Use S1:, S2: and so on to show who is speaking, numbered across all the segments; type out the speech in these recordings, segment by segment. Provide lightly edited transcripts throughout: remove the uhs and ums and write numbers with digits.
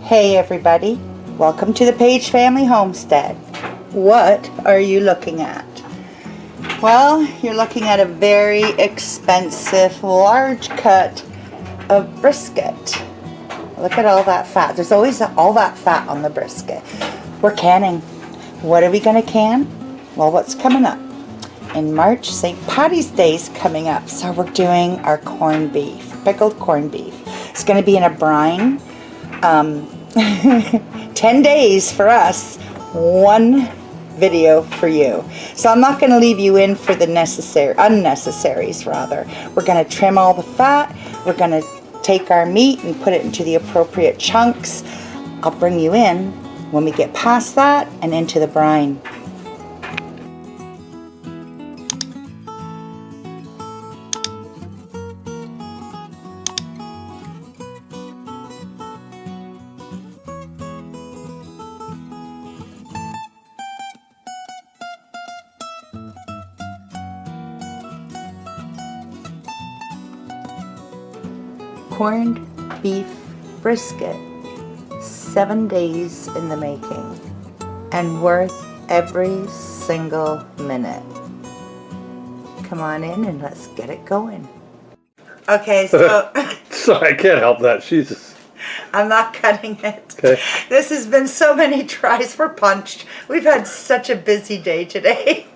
S1: Hey everybody, welcome to the Paige family homestead. What are you looking at? Well, you're looking at a very expensive large cut of brisket. Look at all that fat. There's always all that fat on the brisket. We're canning. What are we going to can? Well, what's coming up? In March, St. Patty's Day is coming up, so we're doing our corned beef, pickled corned beef. It's going to be in a brine. 10 days for us, one video for you. So I'm not going to leave you in for the unnecessaries rather. We're going to trim all the fat. We're going to take our meat and put it into the appropriate chunks. I'll bring you in when we get past that and into the brine. Corned beef brisket, 7 days in the making, and worth every single minute. Come on in and let's get it going. Okay, so
S2: Sorry, I can't help that. Jesus.
S1: I'm not cutting it.
S2: Okay.
S1: This has been so many tries. We're punched. We've had such a busy day today.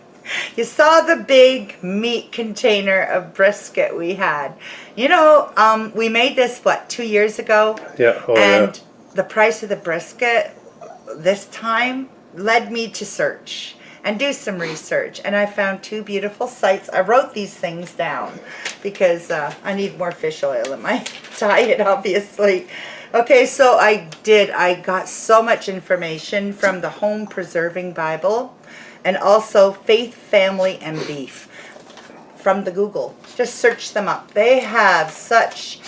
S1: You saw the big meat container of brisket we had. You know, we made this, what, 2 years ago?
S2: Yeah. Oh,
S1: and
S2: yeah.
S1: The price of the brisket this time led me to search and do some research. And I found two beautiful sites. I wrote these things down because I need more fish oil in my diet, obviously. Okay, so I got so much information from the Home Preserving Bible and also Faith, Family, and Beef from the Google. Just search them up. They have such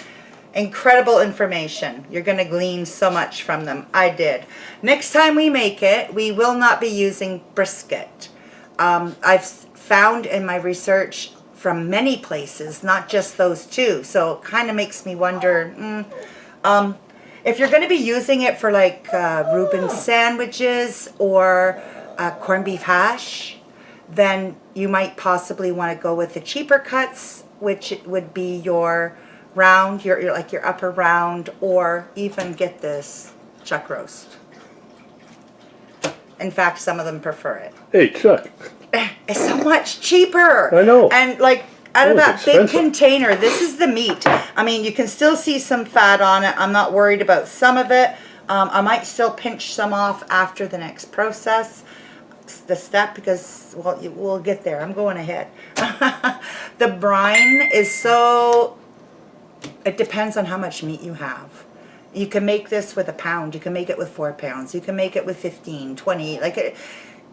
S1: incredible information. You're going to glean so much from them. I did. Next time we make it, we will not be using brisket. I've found in my research from many places, not just those two. So it kind of makes me wonder, if you're going to be using it for like Reuben sandwiches or corned beef hash, then you might possibly want to go with the cheaper cuts, which would be your round, your like your upper round, or even get this chuck roast. In fact, some of them prefer it.
S2: Hey, Chuck.
S1: It's so much cheaper.
S2: I know.
S1: And like out of that
S2: expensive.
S1: big container, this is the meat. I mean, you can still see some fat on it. I'm not worried about some of it. I might still pinch some off after the next process. The step, because well, we'll get there. I'm going ahead. The brine is so, it depends on how much meat you have. You can make this with a pound. You can make it with 4 pounds. You can make it with 15, 20. Like it.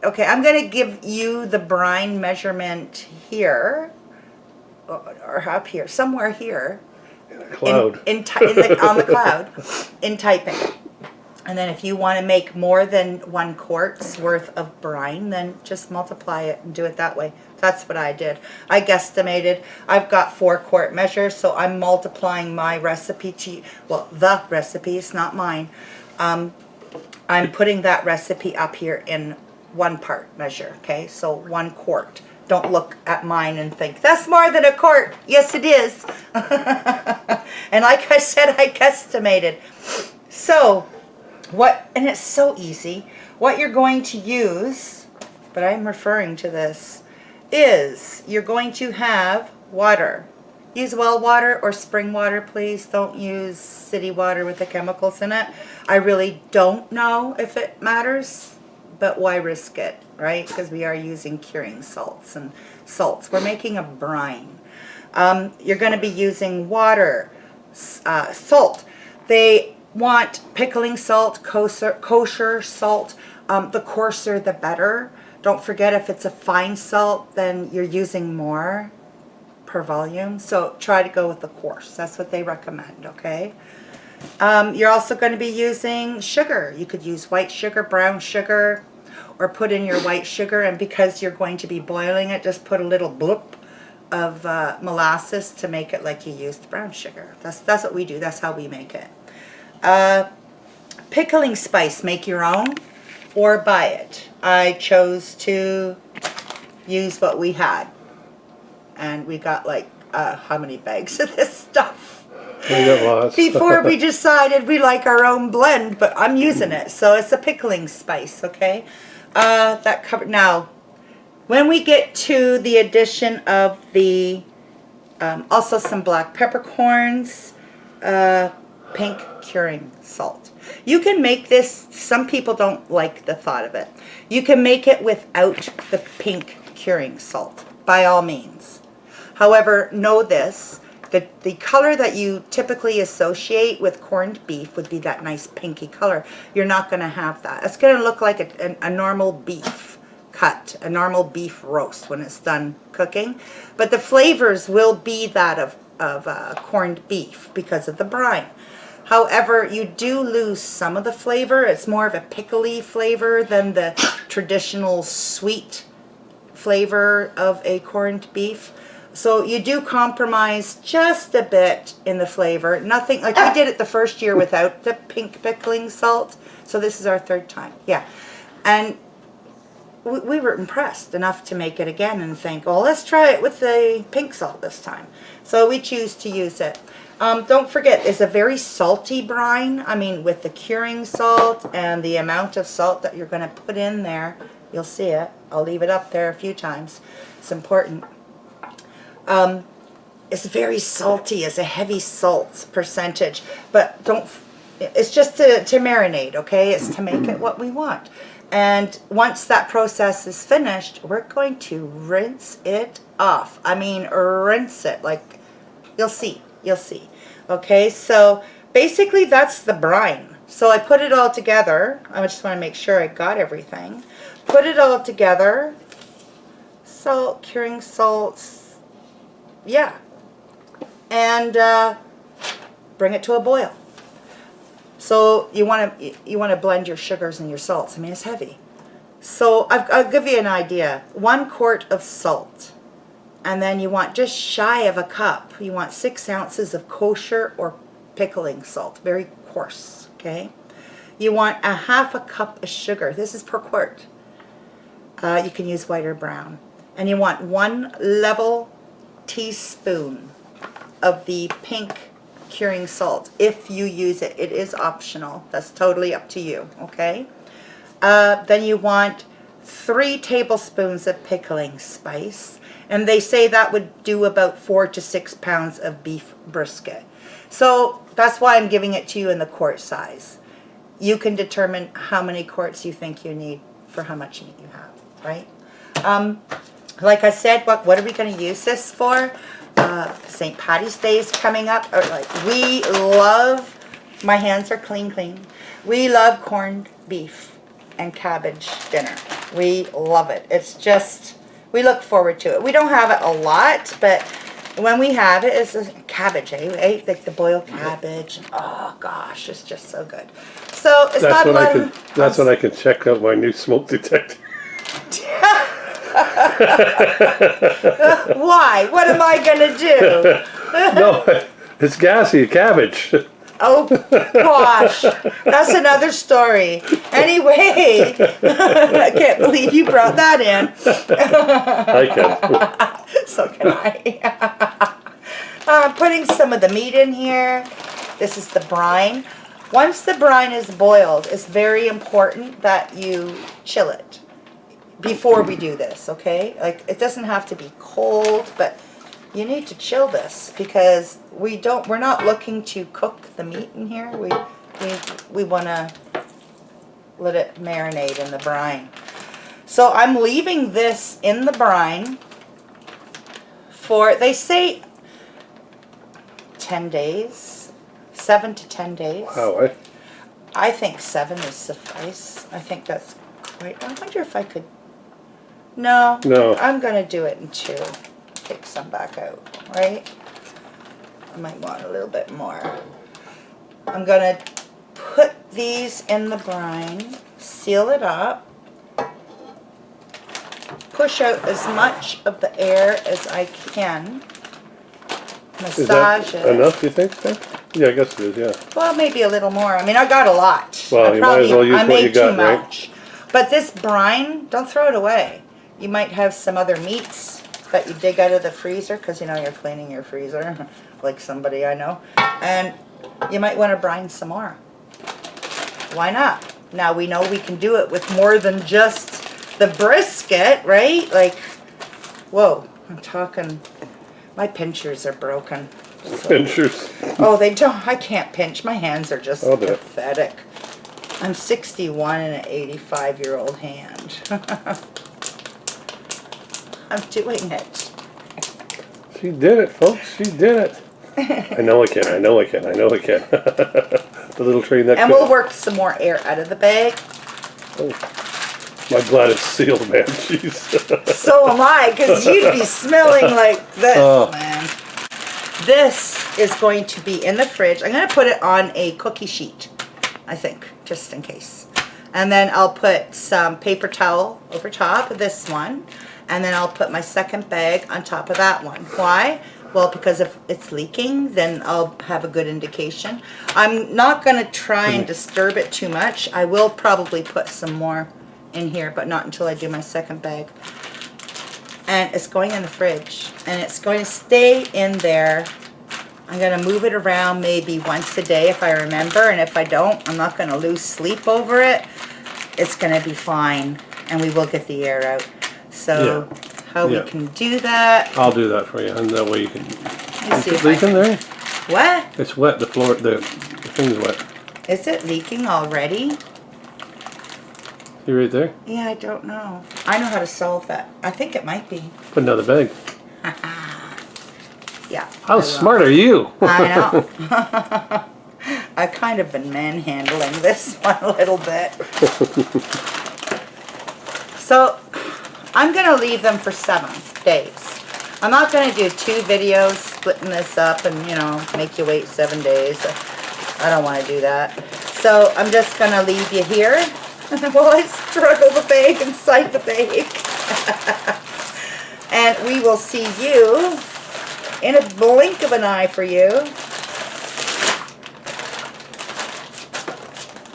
S1: Okay, I'm going to give you the brine measurement here, or up here, somewhere here.
S2: In a cloud.
S1: On the cloud, in typing. And then if you want to make more than 1 quart's worth of brine, then just multiply it and do it that way. That's what I did. I guesstimated. I've got 4-quart measure, so I'm multiplying my recipe to, well, the recipe, it's not mine. I'm putting that recipe up here in 1 part measure, okay? So 1 quart. Don't look at mine and think, that's more than a quart. Yes, it is. And like I said, I guesstimated. So, and it's so easy, what you're going to use, but I'm referring to this, is you're going to have water. Use well water or spring water, please. Don't use city water with the chemicals in it. I really don't know if it matters, but why risk it, right? Because we are using curing salts and salts. We're making a brine. You're going to be using water, salt. They want pickling salt, kosher salt. The coarser the better. Don't forget, if it's a fine salt, then you're using more per volume. So try to go with the coarse. That's what they recommend, okay? You're also going to be using sugar. You could use white sugar, brown sugar, or put in your white sugar. And because you're going to be boiling it, just put a little bloop of molasses to make it like you used brown sugar. That's what we do. That's how we make it. pickling spice, make your own or buy it. I chose to use what we had. And we got like, how many bags of this stuff?
S2: We got lots.
S1: Before we decided we like our own blend, but I'm using it. So it's a pickling spice, okay? That covered. Now, when we get to the addition of the, also some black peppercorns, pink curing salt. You can make this, some people don't like the thought of it. You can make it without the pink curing salt, by all means. However, know this, that the color that you typically associate with corned beef would be that nice pinky color. You're not going to have that. It's going to look like a normal beef cut, a normal beef roast when it's done cooking. But the flavors will be that of corned beef because of the brine. However, you do lose some of the flavor. It's more of a pickly flavor than the traditional sweet flavor of a corned beef. So you do compromise just a bit in the flavor. Nothing, like we did it the first year without the pink pickling salt. So this is our third time. Yeah. And we were impressed enough to make it again and think, well, let's try it with the pink salt this time. So we choose to use it. Don't forget, it's a very salty brine. I mean, with the curing salt and the amount of salt that you're going to put in there, you'll see it. I'll leave it up there a few times. It's important. It's very salty. It's a heavy salt percentage. But it's just to marinate, okay? It's to make it what we want. And once that process is finished, we're going to rinse it off. I mean, rinse it. Like, you'll see. You'll see. Okay, so basically that's the brine. So I put it all together. I just want to make sure I got everything. Put it all together. Salt, curing salts. Yeah. And bring it to a boil. So you want to blend your sugars and your salts. I mean, it's heavy. So I'll give you an idea. 1 quart of salt. And then you want just shy of a cup. You want 6 ounces of kosher or pickling salt. Very coarse, okay? You want a half a cup of sugar. This is per quart. You can use white or brown. And you want 1 level teaspoon of the pink curing salt. If you use it, it is optional. That's totally up to you, okay? Then you want 3 tablespoons of pickling spice. And they say that would do about 4 to 6 pounds of beef brisket. So that's why I'm giving it to you in the quart size. You can determine how many quarts you think you need for how much meat you have, right? Like I said, what are we going to use this for? St. Patty's Day is coming up. Or we love, my hands are clean. We love corned beef and cabbage dinner. We love it. It's just, we look forward to it. We don't have it a lot, but when we have it, it's cabbage, eh? Like the boiled cabbage. Oh gosh, it's just so good. So it's
S2: That's
S1: not
S2: when
S1: a lot
S2: that's when I can check out my new smoke detector.
S1: Why? What am I gonna do?
S2: No, it's gassy cabbage.
S1: Oh gosh, that's another story. Anyway, I can't believe you brought that in.
S2: I can.
S1: So can I. I'm putting some of the meat in here. This is the brine. Once the brine is boiled, it's very important that you chill it before we do this, okay? Like, it doesn't have to be cold, but you need to chill this because we're not looking to cook the meat in here. We want to let it marinate in the brine. So I'm leaving this in the brine for, they say 10 days, 7 to 10 days.
S2: Wow,
S1: I think 7 is suffice. I think that's quite, I wonder if I could, no. I'm going to do it in 2. Take some back out, right? I might want a little bit more. I'm going to put these in the brine, seal it up, push out as much of the air as I can, massage
S2: Is that
S1: it.
S2: enough, you think, then? Yeah, I guess it is, yeah.
S1: Well, maybe a little more. I mean, I got a lot.
S2: Well, you might as well use
S1: I
S2: what you
S1: made
S2: got,
S1: too
S2: right?
S1: much. But this brine, don't throw it away. You might have some other meats that you dig out of the freezer, because you know you're cleaning your freezer, like somebody I know. And you might want to brine some more. Why not? Now we know we can do it with more than just the brisket, right? Like, whoa, I'm talking, my pinchers are broken. So,
S2: Pinchers.
S1: oh, they don't, I can't pinch. My hands are just
S2: I'll do it.
S1: pathetic. I'm 61 and an 85-year-old hand. I'm doing it.
S2: She did it, folks. She did it. I know I can. I know I can. I know I can. The little train that
S1: And
S2: could.
S1: we'll work some more air out of the bag.
S2: Oh, my blood is sealed, man. Jeez.
S1: So am I, because you'd be smelling like this,
S2: Oh.
S1: man. This is going to be in the fridge. I'm going to put it on a cookie sheet, I think, just in case. And then I'll put some paper towel over top of this one. And then I'll put my second bag on top of that one. Why? Well, because if it's leaking, then I'll have a good indication. I'm not going to try and disturb it too much. I will probably put some more in here, but not until I do my second bag. And it's going in the fridge. And it's going to stay in there. I'm going to move it around maybe once a day if I remember. And if I don't, I'm not going to lose sleep over it. It's going to be fine. And we will get the air out. So, how we can do that.
S2: I'll do that for you, and that way you can.
S1: Let's see
S2: Is
S1: if
S2: it
S1: I
S2: leaking
S1: can.
S2: there?
S1: What?
S2: It's wet. The floor, the thing's wet.
S1: Is it leaking already?
S2: You right there?
S1: Yeah, I don't know. I know how to solve that. I think it might be.
S2: Put another bag.
S1: Yeah.
S2: How smart are you?
S1: I know. I've kind of been manhandling this one a little bit. So, I'm going to leave them for 7 days. I'm not going to do 2 videos splitting this up and, you know, make you wait 7 days. I don't want to do that. So, I'm just going to leave you here while I struggle the bag inside the bag. And we will see you in a blink of an eye for you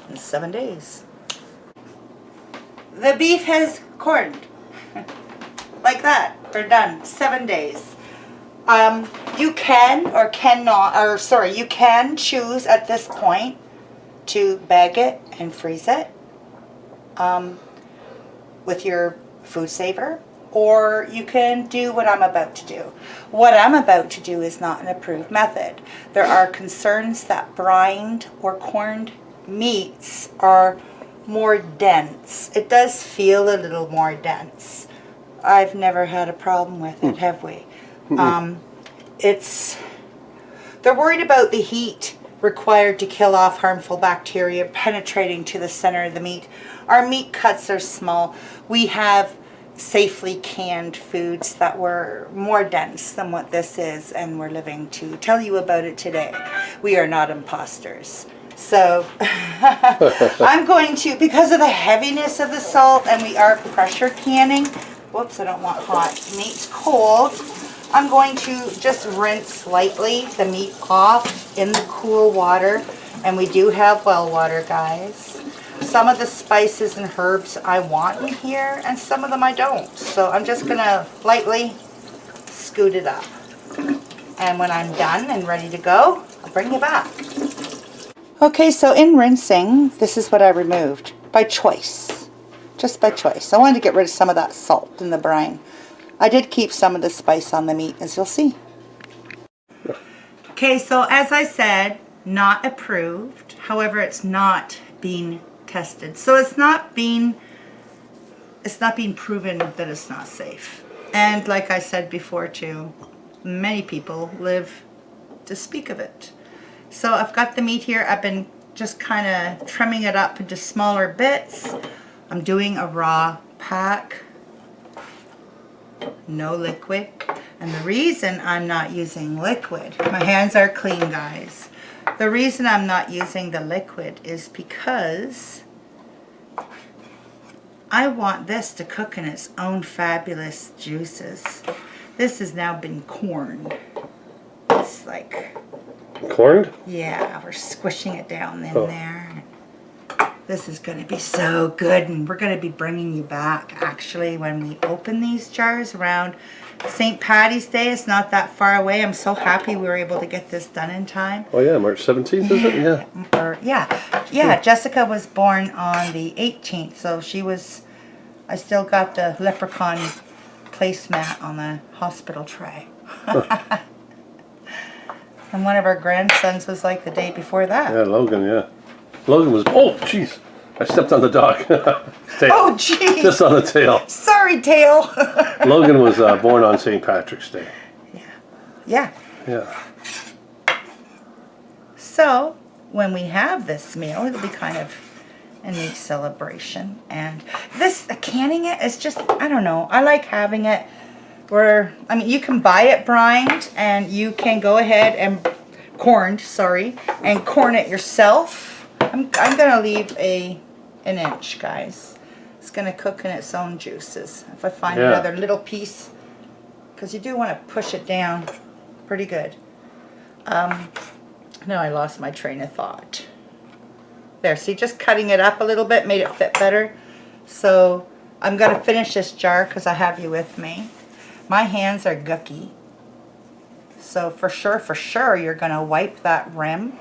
S1: in 7 days. The beef has corned. Like that. They're done. 7 days. You can or cannot, or sorry, you can choose at this point to bag it and freeze it with your food saver, or you can do what I'm about to do. What I'm about to do is not an approved method. There are concerns that brined or corned meats are more dense. It does feel a little more dense. I've never had a problem with it, have we? They're worried about the heat required to kill off harmful bacteria penetrating to the center of the meat. Our meat cuts are small. We have safely canned foods that were more dense than what this is, and we're living to tell you about it today. We are not imposters. So I'm going to, because of the heaviness of the salt, and we are pressure canning, whoops, I don't want hot, meat's cold, I'm going to just rinse lightly the meat off in the cool water. And we do have well water, guys. Some of the spices and herbs I want in here, and some of them I don't. So I'm just going to lightly scoot it up. And when I'm done and ready to go, I'll bring you back. Okay, so in rinsing, this is what I removed by choice. Just by choice. I wanted to get rid of some of that salt in the brine. I did keep some of the spice on the meat, as you'll see. Okay, so as I said, not approved. However, it's not being tested. So it's not being proven that it's not safe. And like I said before too, many people live to speak of it. So I've got the meat here. I've been just kind of trimming it up into smaller bits. I'm doing a raw pack. No liquid. And the reason I'm not using liquid, my hands are clean, guys. The reason I'm not using the liquid is because I want this to cook in its own fabulous juices. This has now been corned. It's like
S2: Corned?
S1: Yeah, we're squishing it down in there. This is going to be so good, and we're going to be bringing you back, actually, when we open these jars around St. Patty's Day. It's not that far away. I'm so happy we were able to get this done in time.
S2: Oh yeah, March 17th, is it? Yeah.
S1: Yeah, Jessica was born on the 18th, so she was, I still got the leprechaun placemat on the hospital tray. And one of our grandsons was like the day before that.
S2: Yeah, Logan, yeah. Logan was, oh, jeez. I stepped on the dog. Tail.
S1: Oh, jeez.
S2: Just on the tail.
S1: Sorry, tail.
S2: Logan was born on St. Patrick's Day.
S1: Yeah.
S2: Yeah.
S1: So, when we have this meal, it'll be kind of a neat celebration. And this, canning it is just, I don't know. I like having it where, I mean, you can buy it brined and you can go ahead and corn it yourself. I'm going to leave an inch, guys. It's going to cook in its own juices. If I find another little piece, because you do want to push it down pretty good. Now I lost my train of thought. There, see, just cutting it up a little bit made it fit better. So I'm going to finish this jar because I have you with me. My hands are gooky. So for sure, you're going to wipe that rim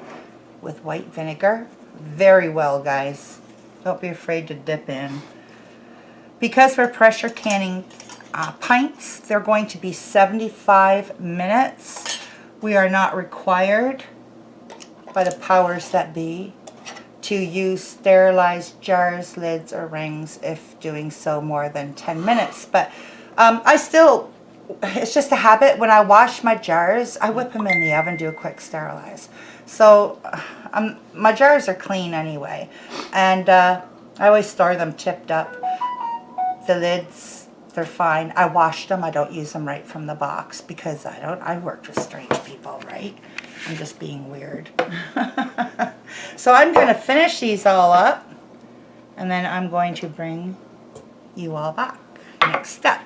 S1: with white vinegar. Very well, guys. Don't be afraid to dip in. Because we're pressure canning pints, they're going to be 75 minutes. We are not required by the powers that be to use sterilized jars, lids, or rings if doing so more than 10 minutes. But I still, it's just a habit. When I wash my jars, I whip them in the oven, do a quick sterilize. So my jars are clean anyway. And I always store them tipped up. The lids, they're fine. I washed them. I don't use them right from the box because I worked with strange people, right? I'm just being weird. So I'm going to finish these all up, and then I'm going to bring you all back. Next step.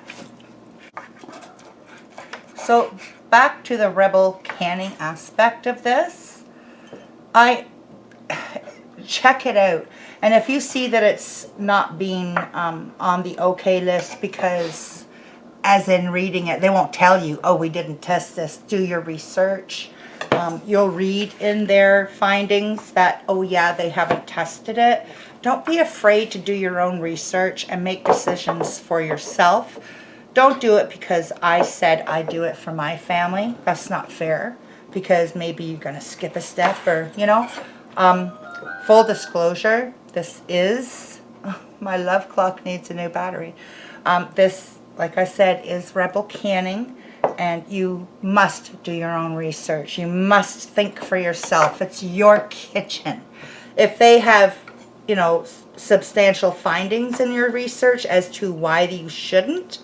S1: So back to the Rebel canning aspect of this. Check it out. And if you see that it's not being on the okay list because, as in reading it, they won't tell you, oh, we didn't test this. Do your research. You'll read in their findings that, oh yeah, they haven't tested it. Don't be afraid to do your own research and make decisions for yourself. Don't do it because I said I do it for my family. That's not fair, because maybe you're going to skip a step or, you know. Full disclosure, this is, my love clock needs a new battery. This, like I said, is Rebel canning, and you must do your own research. You must think for yourself. It's your kitchen. If they have, you know, substantial findings in your research as to why you shouldn't,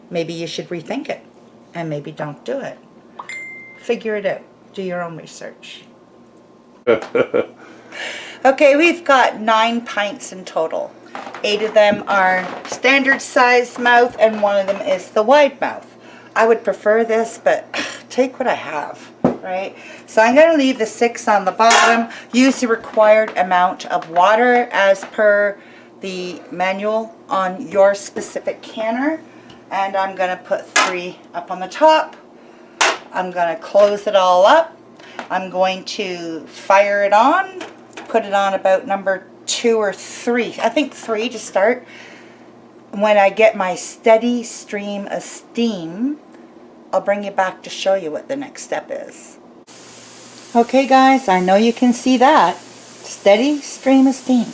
S1: maybe you should rethink it, and maybe don't do it. Figure it out. Do your own research. Okay, we've got 9 pints in total. 8 of them are standard size mouth, and 1 of them is the wide mouth. I would prefer this, but take what I have, right? So I'm going to leave the 6 on the bottom. Use the required amount of water as per the manual on your specific canner. And I'm going to put 3 up on the top. I'm going to close it all up. I'm going to fire it on. Put it on about number 2 or 3. I think 3 to start. When I get my steady stream of steam, I'll bring you back to show you what the next step is. Okay guys, I know you can see that. Steady stream of steam.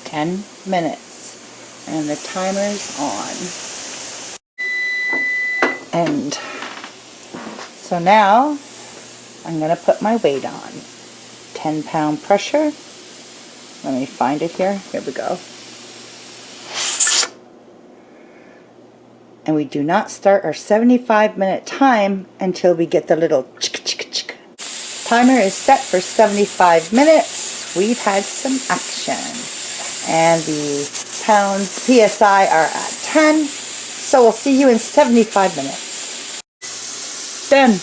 S1: 10 minutes. And the timer's on. And so now I'm going to put my weight on. 10-pound pressure. Let me find it here. Here we go. And we do not start our 75-minute time until we get the little chick. Timer is set for 75 minutes. We've had some action. And the pounds PSI are at 10. So we'll see you in 75 minutes. Done.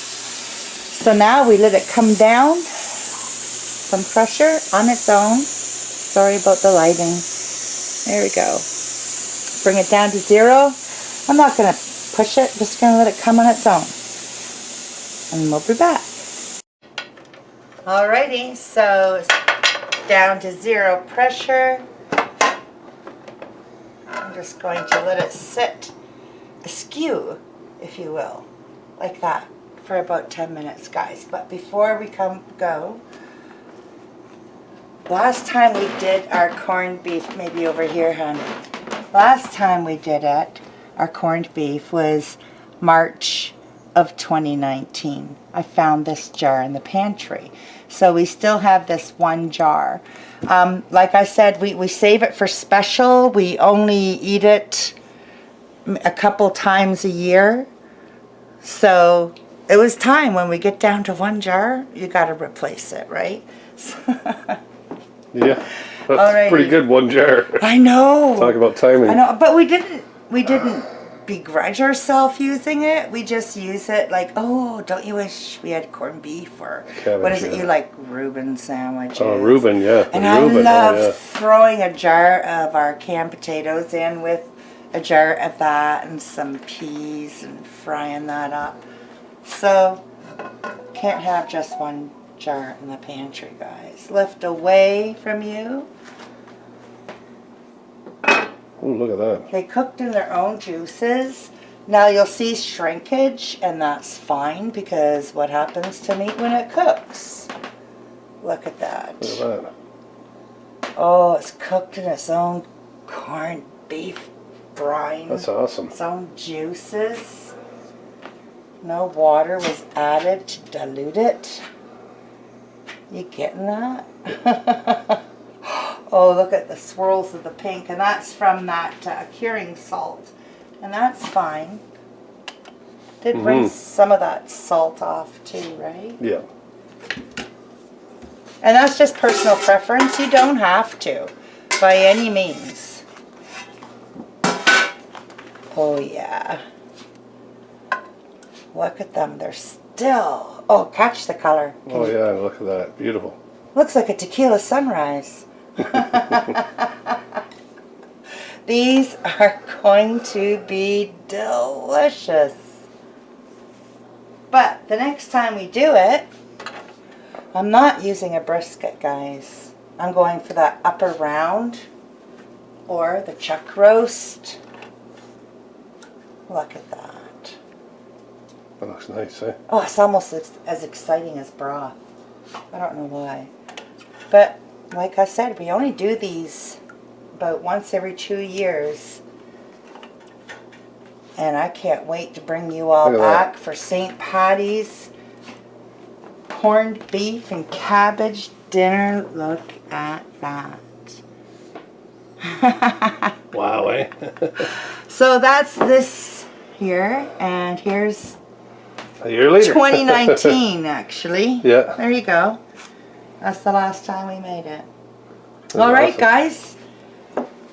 S1: So now we let it come down some pressure on its own. Sorry about the lighting. There we go. Bring it down to 0. I'm not going to push it, just going to let it come on its own. And we'll be back. Alrighty, so it's down to 0 pressure. I'm just going to let it sit askew, if you will, like that, for about 10 minutes, guys. But before we go, last time we did our corned beef, maybe over here, hon. Last time we did it, our corned beef, was March of 2019. I found this jar in the pantry. So we still have this one jar. Like I said, we save it for special. We only eat it a couple times a year. So it was time, when we get down to one jar, you got to replace it, right?
S2: Yeah, that's pretty good, one jar.
S1: I know.
S2: Talk about timing.
S1: I know, but we didn't begrudge ourselves using it. We just use it like, oh, don't you wish we had corned beef, or
S2: Cabbage,
S1: what is it you like, Reuben sandwiches?
S2: Oh, Reuben, yeah.
S1: And I love throwing a jar of our canned potatoes in with a jar of that and some peas and frying that up. So, can't have just one jar in the pantry, guys. Lift away from you.
S2: Oh, look at that.
S1: They cooked in their own juices. Now you'll see shrinkage, and that's fine, because what happens to meat when it cooks? Look at that.
S2: Look at that.
S1: Oh, it's cooked in its own corned beef brine.
S2: That's awesome.
S1: Its own juices. No water was added to dilute it. You getting that? Oh, look at the swirls of the pink, and that's from that curing salt, and that's fine. Did rinse some of that salt off too, right?
S2: Yeah.
S1: And that's just personal preference. You don't have to, by any means. Oh yeah. Look at them. They're still. Oh, catch the color.
S2: Oh yeah, look at that. Beautiful.
S1: Looks like a tequila sunrise. These are going to be delicious. But the next time we do it, I'm not using a brisket, guys. I'm going for that upper round or the chuck roast. Look at that.
S2: That looks nice, eh?
S1: Oh, it's almost as exciting as broth. I don't know why. But like I said, we only do these about once every 2 years. And I can't wait to bring you all back for St. Patty's corned beef and cabbage dinner. Look at that.
S2: Wow, eh?
S1: So that's this here, and here's
S2: a year later.
S1: 2019, actually.
S2: Yeah.
S1: There you go. That's the last time we made it. All right, guys.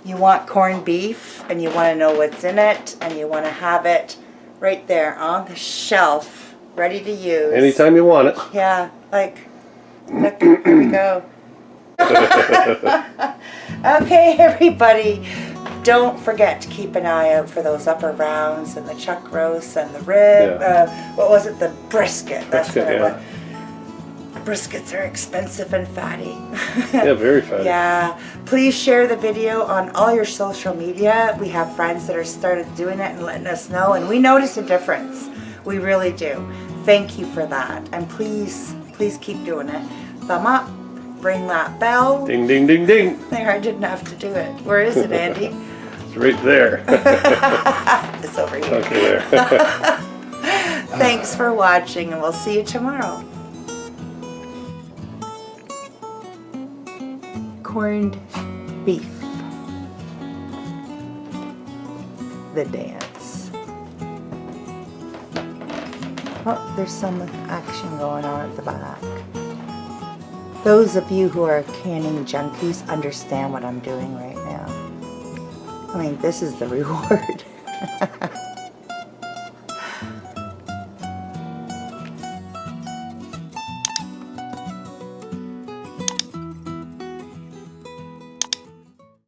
S1: You want corned beef, and you want to know what's in it, and you want to have it right there on the shelf, ready to use.
S2: Anytime you want it.
S1: Yeah, like, look, here we go. Okay, everybody. Don't forget to keep an eye out for those upper rounds and the chuck roast and the rib.
S2: Yeah.
S1: What was it? The brisket. That's what it
S2: yeah.
S1: was. Briskets are expensive and fatty.
S2: Yeah, very fatty.
S1: Yeah. Please share the video on all your social media. We have friends that are started doing it and letting us know, and we notice a difference. We really do. Thank you for that. And please keep doing it. Thumb up. Ring that bell.
S2: Ding, ding, ding, ding.
S1: There, I didn't have to do it. Where is it, Andy?
S2: It's right there.
S1: It's over here.
S2: Okay, there.
S1: Thanks for watching, and we'll see you tomorrow. Corned beef. The dance. Oh, there's some action going on at the back. Those of you who are canning junkies understand what I'm doing right now. I mean, this is the reward.